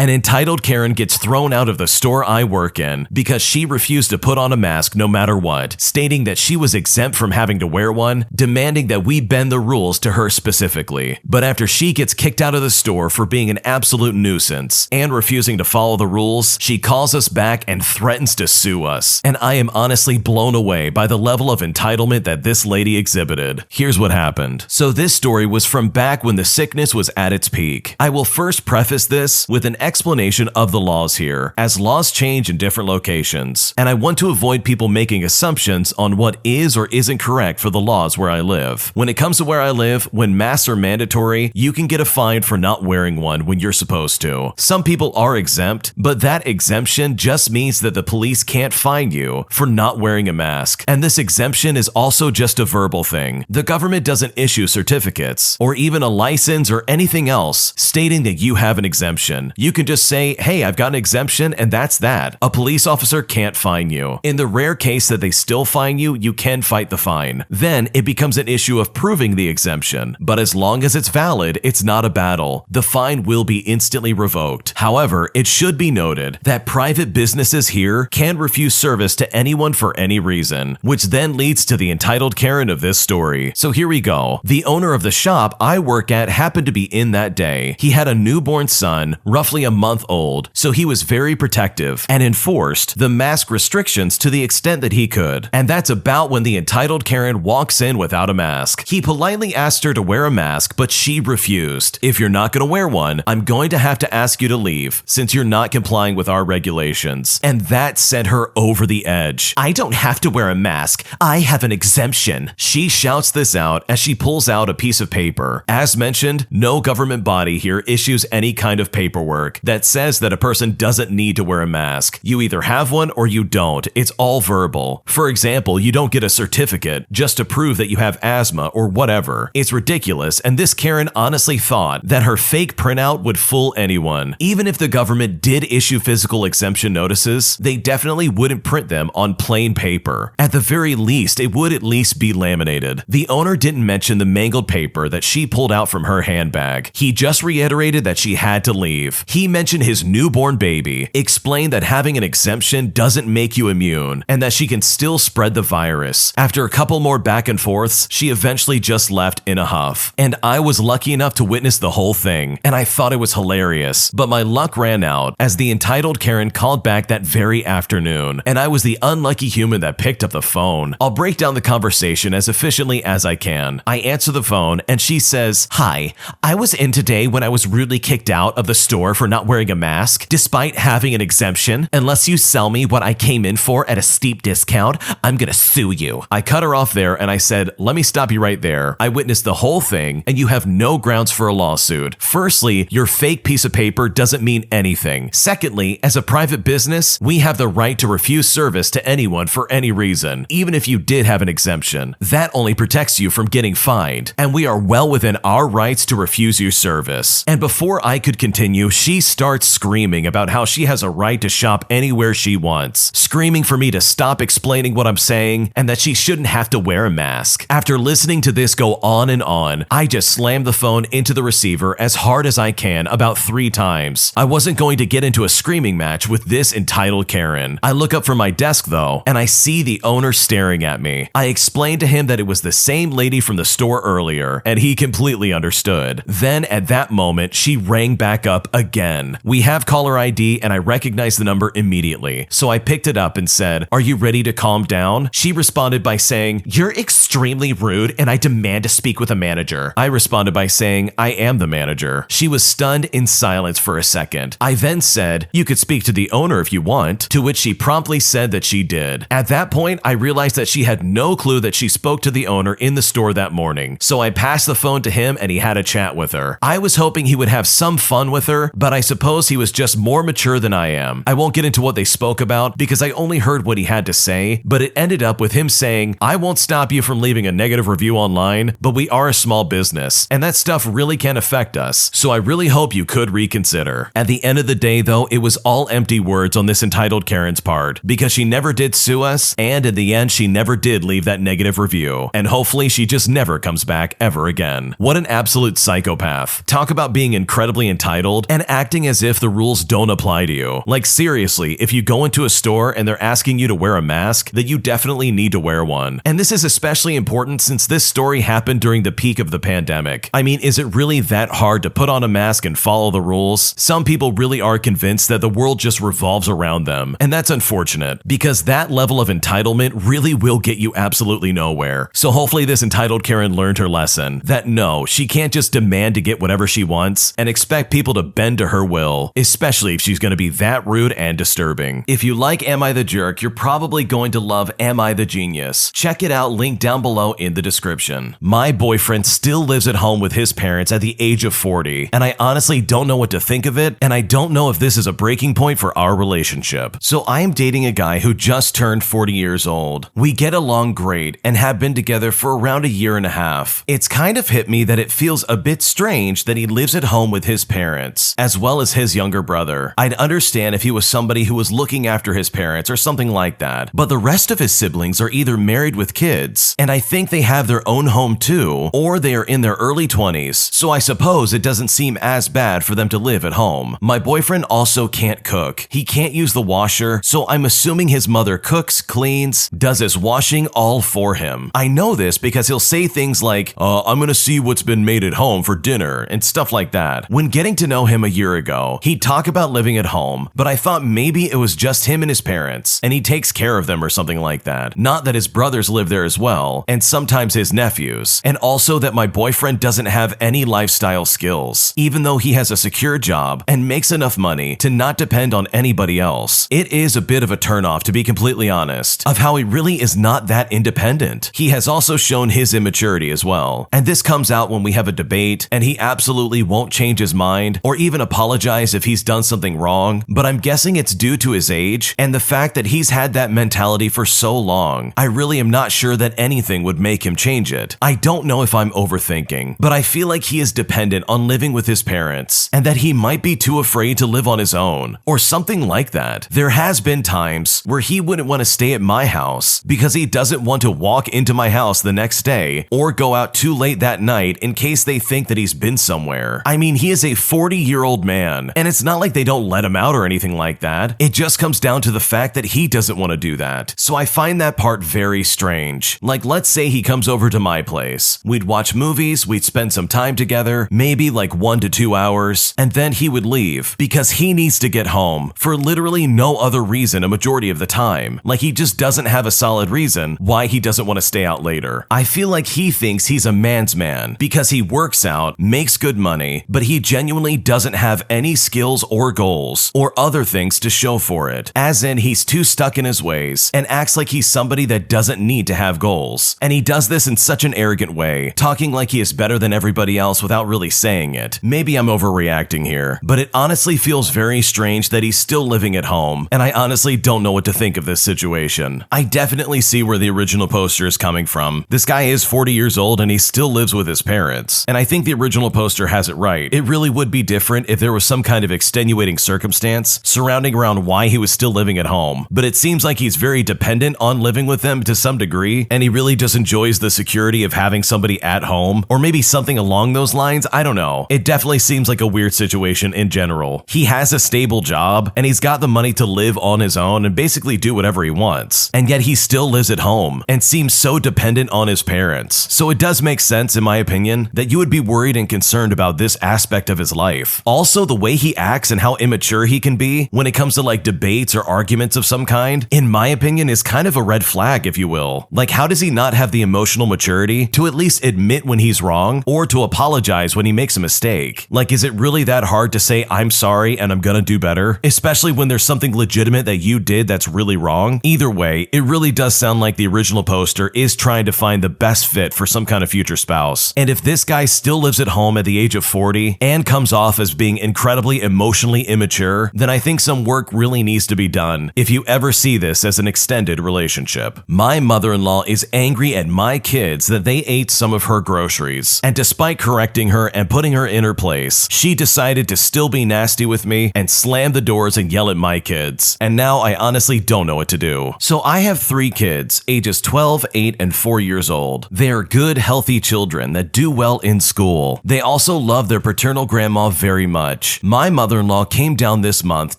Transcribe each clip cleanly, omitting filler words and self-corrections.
An entitled Karen gets thrown out of the store I work in because she refused to put on a mask no matter what, stating that she was exempt from having to wear one, demanding that we bend the rules to her specifically. But after she gets kicked out of the store for being an absolute nuisance and refusing to follow the rules, she calls us back and threatens to sue us. And I am honestly blown away by the level of entitlement that this lady exhibited. Here's what happened. So this story was from back when the sickness was at its peak. I will first preface this with an explanation of the laws here, as laws change in different locations, and I want to avoid people making assumptions on what is or isn't correct for the laws where I live. When it comes to where I live, when masks are mandatory, you can get a fine for not wearing one when you're supposed to. Some people are exempt, but that exemption just means that the police can't fine you for not wearing a mask. And this exemption is also just a verbal thing. The government doesn't issue certificates or even a license or anything else stating that you have an exemption. You can just say, hey, I've got an exemption, and that's that. A police officer can't fine you. In the rare case that they still fine you, you can fight the fine. Then it becomes an issue of proving the exemption. But as long as it's valid, it's not a battle. The fine will be instantly revoked. However, it should be noted that private businesses here can refuse service to anyone for any reason, which then leads to the entitled Karen of this story. So here we go. The owner of the shop I work at happened to be in that day. He had a newborn son, roughly a month old, so he was very protective and enforced the mask restrictions to the extent that he could. And that's about when the entitled Karen walks in without a mask. He politely asked her to wear a mask, but she refused. If you're not going to wear one, I'm going to have to ask you to leave since you're not complying with our regulations. And that sent her over the edge. I don't have to wear a mask. I have an exemption. She shouts this out as she pulls out a piece of paper. As mentioned, no government body here issues any kind of paperwork that says that a person doesn't need to wear a mask. You either have one or you don't. It's all verbal. For example, you don't get a certificate just to prove that you have asthma or whatever. It's ridiculous, and this Karen honestly thought that her fake printout would fool anyone. Even if the government did issue physical exemption notices, they definitely wouldn't print them on plain paper. At the very least, it would at least be laminated. The owner didn't mention the mangled paper that she pulled out from her handbag. He just reiterated that she had to leave. He mentioned his newborn baby, explained that having an exemption doesn't make you immune, and that she can still spread the virus. After a couple more back and forths, she eventually just left in a huff. And I was lucky enough to witness the whole thing, and I thought it was hilarious. But my luck ran out as the entitled Karen called back that very afternoon, and I was the unlucky human that picked up the phone. I'll break down the conversation as efficiently as I can. I answer the phone, and she says, "Hi, I was in today when I was rudely kicked out of the store for not wearing a mask, despite having an exemption. Unless you sell me what I came in for at a steep discount, I'm gonna sue you." I cut her off there and I said, "Let me stop you right there. I witnessed the whole thing and you have no grounds for a lawsuit. Firstly, your fake piece of paper doesn't mean anything. Secondly, as a private business, we have the right to refuse service to anyone for any reason, even if you did have an exemption. That only protects you from getting fined, and we are well within our rights to refuse your service." And before I could continue, she starts screaming about how she has a right to shop anywhere she wants, screaming for me to stop explaining what I'm saying and that she shouldn't have to wear a mask. After listening to this go on and on, I just slammed the phone into the receiver as hard as I can about 3 times. I wasn't going to get into a screaming match with this entitled Karen. I look up from my desk though, and I see the owner staring at me. I explained to him that it was the same lady from the store earlier, and he completely understood. Then at that moment, she rang back up again. We have caller ID and I recognized the number immediately. So I picked it up and said, "Are you ready to calm down?" She responded by saying, "You're extremely rude and I demand to speak with a manager." I responded by saying, "I am the manager." She was stunned in silence for a second. I then said, "You could speak to the owner if you want," to which she promptly said that she did. At that point, I realized that she had no clue that she spoke to the owner in the store that morning. So I passed the phone to him and he had a chat with her. I was hoping he would have some fun with her, but I suppose he was just more mature than I am. I won't get into what they spoke about because I only heard what he had to say, but it ended up with him saying, "I won't stop you from leaving a negative review online, but we are a small business, and that stuff really can affect us, so I really hope you could reconsider." At the end of the day though, it was all empty words on this entitled Karen's part, because she never did sue us, and in the end she never did leave that negative review, and hopefully she just never comes back ever again. What an absolute psychopath. Talk about being incredibly entitled and acting acting as if the rules don't apply to you. Like seriously, if you go into a store and they're asking you to wear a mask, then you definitely need to wear one. And this is especially important since this story happened during the peak of the pandemic. I mean, is it really that hard to put on a mask and follow the rules? Some people really are convinced that the world just revolves around them, and that's unfortunate because that level of entitlement really will get you absolutely nowhere. So hopefully this entitled Karen learned her lesson that no, she can't just demand to get whatever she wants and expect people to bend to her will, especially if she's going to be that rude and disturbing. If you like Am I the Jerk, you're probably going to love Am I the Genius. Check it out, link down below in the description. My boyfriend still lives at home with his parents at the age of 40, and I honestly don't know what to think of it, and I don't know if this is a breaking point for our relationship. So I am dating a guy who just turned 40 years old. We get along great and have been together for around a year and a half. It's kind of hit me that it feels a bit strange that he lives at home with his parents, as well as his younger brother. I'd understand if he was somebody who was looking after his parents or something like that, but the rest of his siblings are either married with kids, and I think they have their own home too, or they are in their early 20s, so I suppose it doesn't seem as bad for them to live at home. My boyfriend also can't cook. He can't use the washer, so I'm assuming his mother cooks, cleans, does his washing all for him. I know this because he'll say things like, I'm gonna see what's been made at home for dinner, and stuff like that. When getting to know him a year ago, he'd talk about living at home, but I thought maybe it was just him and his parents, and he takes care of them or something like that. Not that his brothers live there as well, and sometimes his nephews, and also that my boyfriend doesn't have any lifestyle skills, even though he has a secure job and makes enough money to not depend on anybody else. It is a bit of a turnoff, to be completely honest, of how he really is not that independent. He has also shown his immaturity as well, and this comes out when we have a debate, and he absolutely won't change his mind or even apologize if he's done something wrong, but I'm guessing it's due to his age and the fact that he's had that mentality for so long. I really am not sure that anything would make him change it. I don't know if I'm overthinking, but I feel like he is dependent on living with his parents and that he might be too afraid to live on his own or something like that. There has been times where he wouldn't want to stay at my house because he doesn't want to walk into my house the next day or go out too late that night in case they think that he's been somewhere. I mean, he is a 40-year-old man, and it's not like they don't let him out or anything like that. It just comes down to the fact that he doesn't want to do that. So I find that part very strange. Like, let's say he comes over to my place. We'd watch movies, we'd spend some time together, maybe like 1 to 2 hours, and then he would leave because he needs to get home for literally no other reason a majority of the time. Like, he just doesn't have a solid reason why he doesn't want to stay out later. I feel like he thinks he's a man's man because he works out, makes good money, but he genuinely doesn't have any skills or goals or other things to show for it. As in, he's too stuck in his ways and acts like he's somebody that doesn't need to have goals. And he does this in such an arrogant way, talking like he is better than everybody else without really saying it. Maybe I'm overreacting here, but it honestly feels very strange that he's still living at home, and I honestly don't know what to think of this situation. I definitely see where the original poster is coming from. This guy is 40 years old and he still lives with his parents, and I think the original poster has it right. It really would be different if there was some kind of extenuating circumstance surrounding around why he was still living at home, but it seems like he's very dependent on living with them to some degree, and he really just enjoys the security of having somebody at home, or maybe something along those lines. I don't know. It definitely seems like a weird situation in general. He has a stable job, and he's got the money to live on his own and basically do whatever he wants, and yet he still lives at home and seems so dependent on his parents. So it does make sense, in my opinion, that you would be worried and concerned about this aspect of his life. Also, the way he acts and how immature he can be when it comes to like debates or arguments of some kind, in my opinion, is kind of a red flag, if you will. Like, how does he not have the emotional maturity to at least admit when he's wrong or to apologize when he makes a mistake? Like, is it really that hard to say, I'm sorry and I'm gonna do better? Especially when there's something legitimate that you did that's really wrong? Either way, it really does sound like the original poster is trying to find the best fit for some kind of future spouse. And if this guy still lives at home at the age of 40 and comes off as being incredibly emotionally immature, then I think some work really needs to be done if you ever see this as an extended relationship. My mother-in-law is angry at my kids that they ate some of her groceries, and despite correcting her and putting her in her place, she decided to still be nasty with me and slam the doors and yell at my kids. And now I honestly don't know what to do. So I have 3 kids, ages 12, 8, and 4 years old. They are good, healthy children that do well in school. They also love their paternal grandma very much. much. My mother-in-law came down this month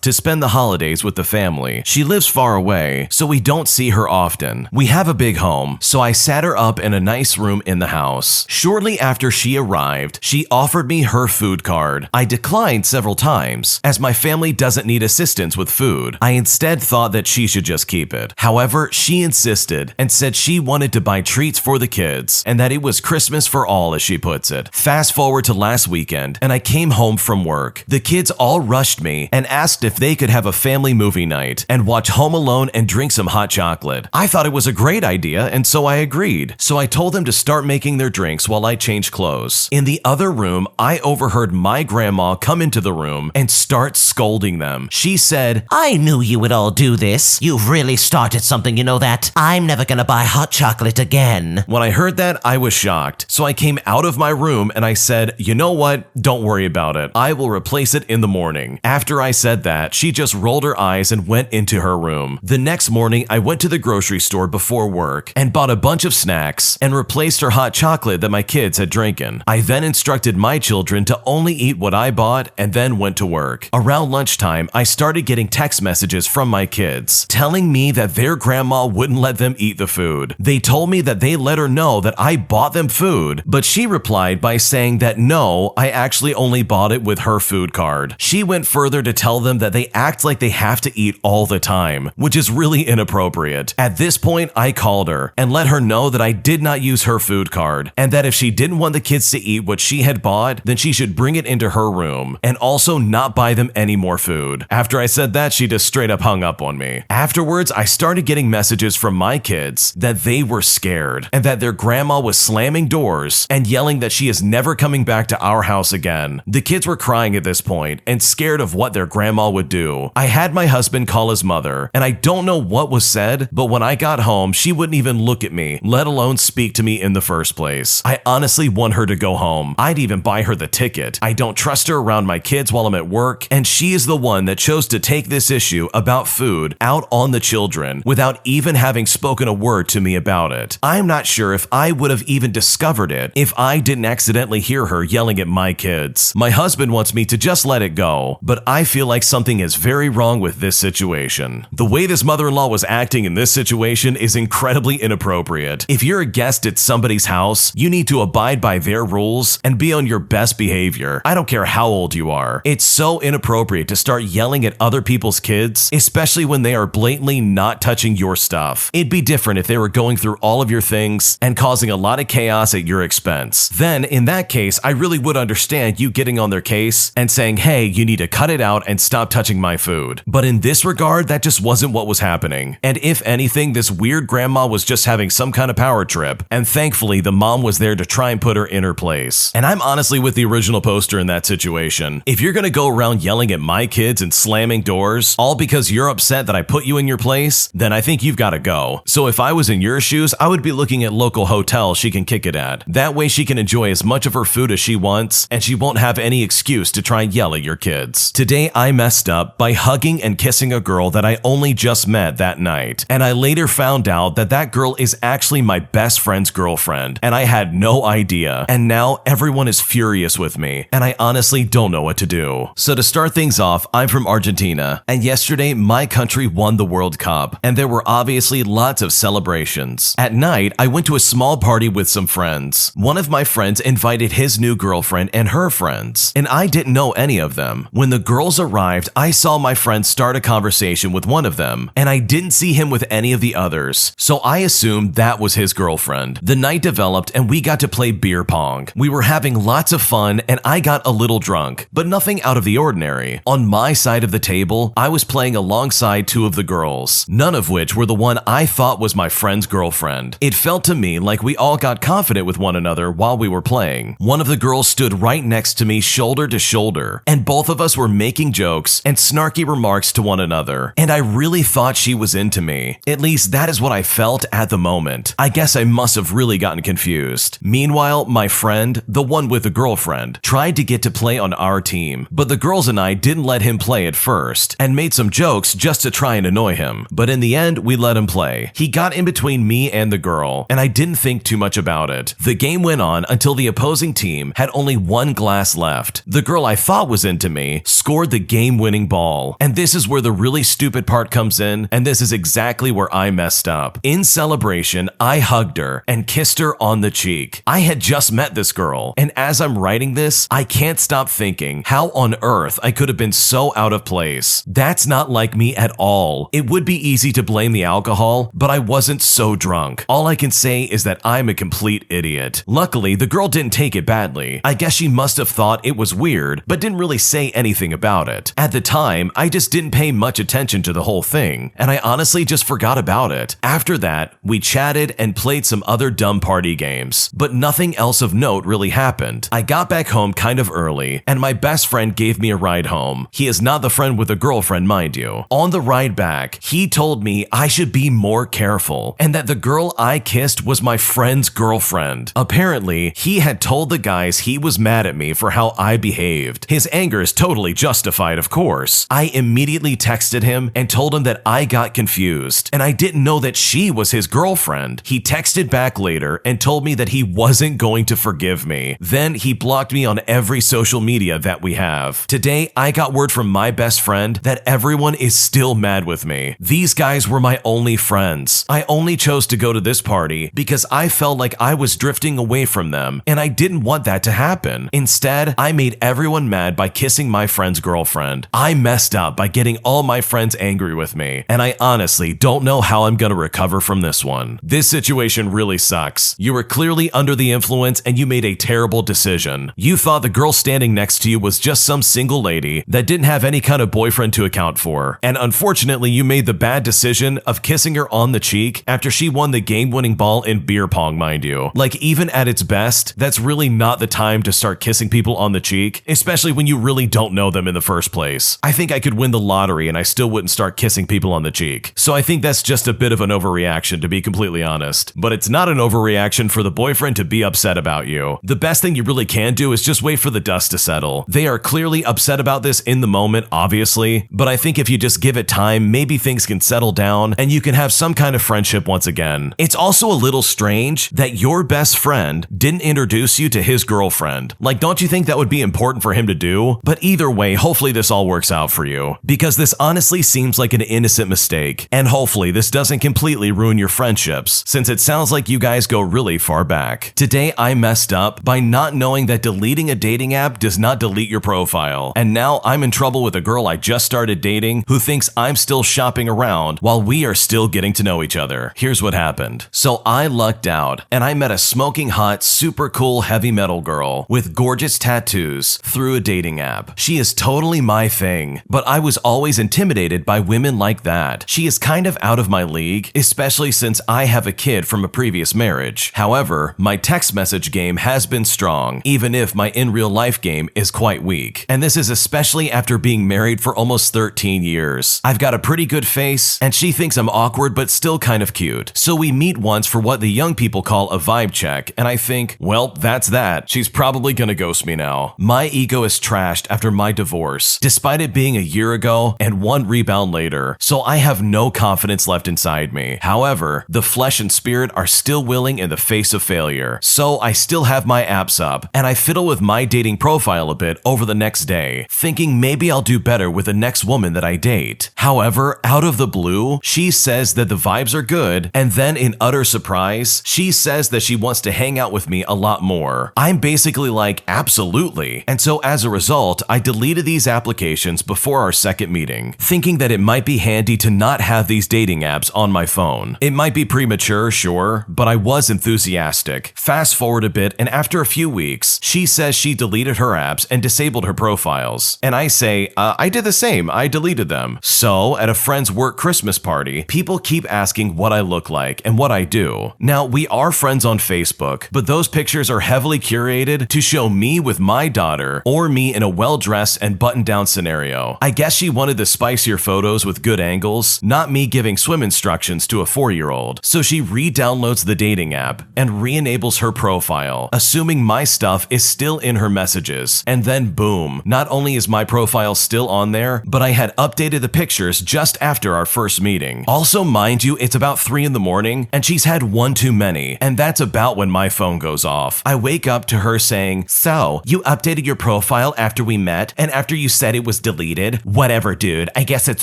to spend the holidays with the family. She lives far away, so we don't see her often. We have a big home, so I sat her up in a nice room in the house. Shortly after she arrived, she offered me her food card. I declined several times, as my family doesn't need assistance with food. I instead thought that she should just keep it. However, she insisted and said she wanted to buy treats for the kids and that it was Christmas for all, as she puts it. Fast forward to last weekend, and I came home from work. The kids all rushed me and asked if they could have a family movie night and watch Home Alone and drink some hot chocolate. I thought it was a great idea, and so I agreed. So I told them to start making their drinks while I changed clothes. In the other room, I overheard my grandma come into the room and start scolding them. She said, "I knew you would all do this. You've really started something, you know that. I'm never gonna buy hot chocolate again." When I heard that, I was shocked. So I came out of my room and I said, "You know what? Don't worry about it. I will replace it in the morning." After I said that, she just rolled her eyes and went into her room. The next morning, I went to the grocery store before work and bought a bunch of snacks and replaced her hot chocolate that my kids had drinking. I then instructed my children to only eat what I bought and then went to work. Around lunchtime, I started getting text messages from my kids telling me that their grandma wouldn't let them eat the food. They told me that they let her know that I bought them food, but she replied by saying that no, I actually only bought it with her food card. She went further to tell them that they act like they have to eat all the time, which is really inappropriate. At this point, I called her and let her know that I did not use her food card and that if she didn't want the kids to eat what she had bought, then she should bring it into her room and also not buy them any more food. After I said that, she just straight up hung up on me. Afterwards, I started getting messages from my kids that they were scared and that their grandma was slamming doors and yelling that she is never coming back to our house again. The kids were crying at this point and scared of what their grandma would do. I had my husband call his mother, and I don't know what was said, but when I got home, she wouldn't even look at me, let alone speak to me in the first place. I honestly want her to go home. I'd even buy her the ticket. I don't trust her around my kids while I'm at work, and she is the one that chose to take this issue about food out on the children without even having spoken a word to me about it. I'm not sure if I would have even discovered it if I didn't accidentally hear her yelling at my kids. My husband wants me to just let it go, but I feel like something is very wrong with this situation. The way this mother-in-law was acting in this situation is incredibly inappropriate. If you're a guest at somebody's house, you need to abide by their rules and be on your best behavior. I don't care how old you are. It's so inappropriate to start yelling at other people's kids, especially when they are blatantly not touching your stuff. It'd be different if they were going through all of your things and causing a lot of chaos at your expense. Then, in that case, I really would understand you getting on their case and saying, "Hey, you need to cut it out and stop touching my food." But in this regard, that just wasn't what was happening. And if anything, this weird grandma was just having some kind of power trip, and thankfully the mom was there to try and put her in her place. And I'm honestly with the original poster in that situation. If you're gonna go around yelling at my kids and slamming doors, all because you're upset that I put you in your place, then I think you've gotta go. So if I was in your shoes, I would be looking at local hotels she can kick it at. That way she can enjoy as much of her food as she wants, and she won't have any excuse to try and yell at your kids. Today I messed up by hugging and kissing a girl that I only just met that night, and I later found out that that girl is actually my best friend's girlfriend, and I had no idea. And now everyone is furious with me, and I honestly don't know what to do. So to start things off, I'm from Argentina, and yesterday my country won the World Cup, and there were obviously lots of celebrations. At night, I went to a small party with some friends. One of my friends invited his new girlfriend and her friends, and I didn't know any of them. When the girls arrived, I saw my friend start a conversation with one of them, and I didn't see him with any of the others, so I assumed that was his girlfriend. The night developed and we got to play beer pong. We were having lots of fun and I got a little drunk, but nothing out of the ordinary. On my side of the table, I was playing alongside two of the girls, none of which were the one I thought was my friend's girlfriend. It felt to me like we all got confident with one another while we were playing. One of the girls stood right next to me shoulder to shoulder, and both of us were making jokes and snarky remarks to one another, and I really thought she was into me. At least that is what I felt at the moment. I guess I must have really gotten confused. Meanwhile, my friend, the one with the girlfriend, tried to get to play on our team, but the girls and I didn't let him play at first and made some jokes just to try and annoy him. But in the end, we let him play. He got in between me and the girl, and I didn't think too much about it. The game went on until the opposing team had only one glass left. The girl I I thought was into me scored the game-winning ball. And this is where the really stupid part comes in, and this is exactly where I messed up. In celebration, I hugged her and kissed her on the cheek. I had just met this girl, and as I'm writing this, I can't stop thinking how on earth I could have been so out of place. That's not like me at all. It would be easy to blame the alcohol, but I wasn't so drunk. All I can say is that I'm a complete idiot. Luckily, the girl didn't take it badly. I guess she must have thought it was weird, but didn't really say anything about it. At the time, I just didn't pay much attention to the whole thing, and I honestly just forgot about it. After that, we chatted and played some other dumb party games, but nothing else of note really happened. I got back home kind of early, and my best friend gave me a ride home. He is not the friend with a girlfriend, mind you. On the ride back, he told me I should be more careful, and that the girl I kissed was my friend's girlfriend. Apparently, he had told the guys he was mad at me for how I behaved. His anger is totally justified, of course. I immediately texted him and told him that I got confused, and I didn't know that she was his girlfriend. He texted back later and told me that he wasn't going to forgive me. Then he blocked me on every social media that we have. Today, I got word from my best friend that everyone is still mad with me. These guys were my only friends. I only chose to go to this party because I felt like I was drifting away from them, and I didn't want that to happen. Instead, I made everyone mad by kissing my friend's girlfriend. I messed up by getting all my friends angry with me, and I honestly don't know how I'm gonna recover from this one. This situation really sucks. You were clearly under the influence and you made a terrible decision. You thought the girl standing next to you was just some single lady that didn't have any kind of boyfriend to account for. And unfortunately, you made the bad decision of kissing her on the cheek after she won the game-winning ball in beer pong, mind you. Like, even at its best, that's really not the time to start kissing people on the cheek, especially when you really don't know them in the first place. I think I could win the lottery and I still wouldn't start kissing people on the cheek. So I think that's just a bit of an overreaction, to be completely honest. But it's not an overreaction for the boyfriend to be upset about you. The best thing you really can do is just wait for the dust to settle. They are clearly upset about this in the moment, obviously, but I think if you just give it time, maybe things can settle down and you can have some kind of friendship once again. It's also a little strange that your best friend didn't introduce you to his girlfriend. Like, don't you think that would be important for him to do? But either way, hopefully this all works out for you, because this honestly seems like an innocent mistake, and hopefully this doesn't completely ruin your friendships, since it sounds like you guys go really far back. Today I messed up by not knowing that deleting a dating app does not delete your profile, and now I'm in trouble with a girl I just started dating who thinks I'm still shopping around while we are still getting to know each other. Here's what happened. So I lucked out, and I met a smoking hot, super cool heavy metal girl with gorgeous tattoos through a dating app. She is totally my thing, but I was always intimidated by women like that. She is kind of out of my league, especially since I have a kid from a previous marriage. However, my text message game has been strong, even if my in real life game is quite weak. And this is especially after being married for almost 13 years. I've got a pretty good face, and she thinks I'm awkward but still kind of cute. So we meet once for what the young people call a vibe check, and I think, well, that's that. She's probably gonna ghost me now. My ego is trashed after my divorce, despite it being a year ago and one rebound later, so I have no confidence left inside me. However, the flesh and spirit are still willing in the face of failure, so I still have my apps up, and I fiddle with my dating profile a bit over the next day, thinking maybe I'll do better with the next woman that I date. However, out of the blue, she says that the vibes are good, and then in utter surprise, she says that she wants to hang out with me a lot more. I'm basically like, absolutely. And so as a result, I deleted these applications before our second meeting, thinking that it might be handy to not have these dating apps on my phone. It might be premature, sure, but I was enthusiastic. Fast forward a bit, and after a few weeks, she says she deleted her apps and disabled her profiles. And I say, I did the same, I deleted them. So, at a friend's work Christmas party, people keep asking what I look like and what I do. Now, we are friends on Facebook, but those pictures are heavily curated to show me with my daughter, or me in a well-dressed and buttoned-down scenario. I guess she wanted the spicier photos with good angles, not me giving swim instructions to a 4-year-old. So she re-downloads the dating app and re-enables her profile, assuming my stuff is still in her messages. And then boom, not only is my profile still on there, but I had updated the pictures just after our first meeting. Also, mind you, it's about 3 in the morning, and she's had one too many, and that's about when my phone goes off. I wake up to her saying, "So, you updated your profile profile after we met and after you said it was deleted? Whatever, dude. I guess it's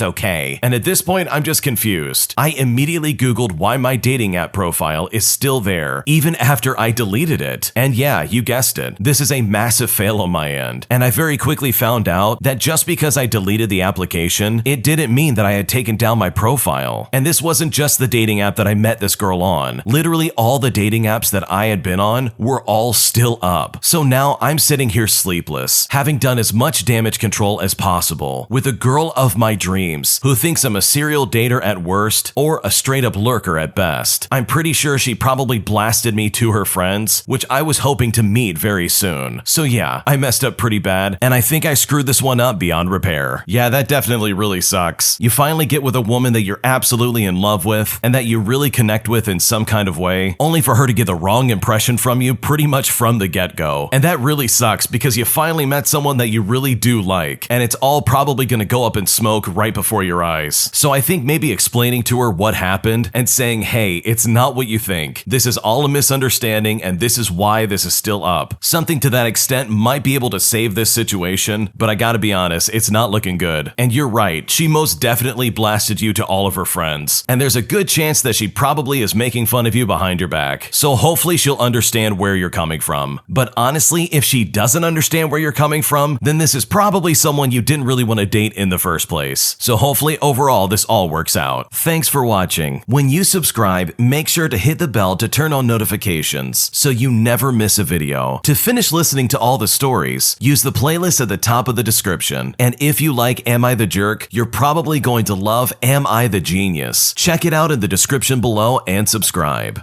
okay. And at this point, I'm just confused. I immediately Googled why my dating app profile is still there, even after I deleted it. And yeah, you guessed it. This is a massive fail on my end. And I very quickly found out that just because I deleted the application, it didn't mean that I had taken down my profile. And this wasn't just the dating app that I met this girl on. Literally all the dating apps that I had been on were all still up. So now I'm sitting here sleepless, having done as much damage control as possible with a girl of my dreams who thinks I'm a serial dater at worst or a straight up lurker at best. I'm pretty sure she probably blasted me to her friends, which I was hoping to meet very soon. So yeah, I messed up pretty bad, and I think I screwed this one up beyond repair. Yeah, that definitely really sucks. You finally get with a woman that you're absolutely in love with and that you really connect with in some kind of way, only for her to get the wrong impression from you pretty much from the get-go. And that really sucks because you finally met someone that you really do like, and it's all probably gonna go up in smoke right before your eyes. So I think maybe explaining to her what happened and saying, hey, it's not what you think. This is all a misunderstanding and this is why this is still up. Something to that extent might be able to save this situation, but I gotta be honest, it's not looking good. And you're right, she most definitely blasted you to all of her friends. And there's a good chance that she probably is making fun of you behind your back. So hopefully she'll understand where you're coming from. But honestly, if she doesn't understand where you're coming from, then this is probably someone you didn't really want to date in the first place. So hopefully overall this all works out. Thanks for watching. When you subscribe, make sure to hit the bell to turn on notifications so you never miss a video. To finish listening to all the stories, use the playlist at the top of the description. And if you like Am I the Jerk, you're probably going to love Am I the Genius. Check it out in the description below and subscribe.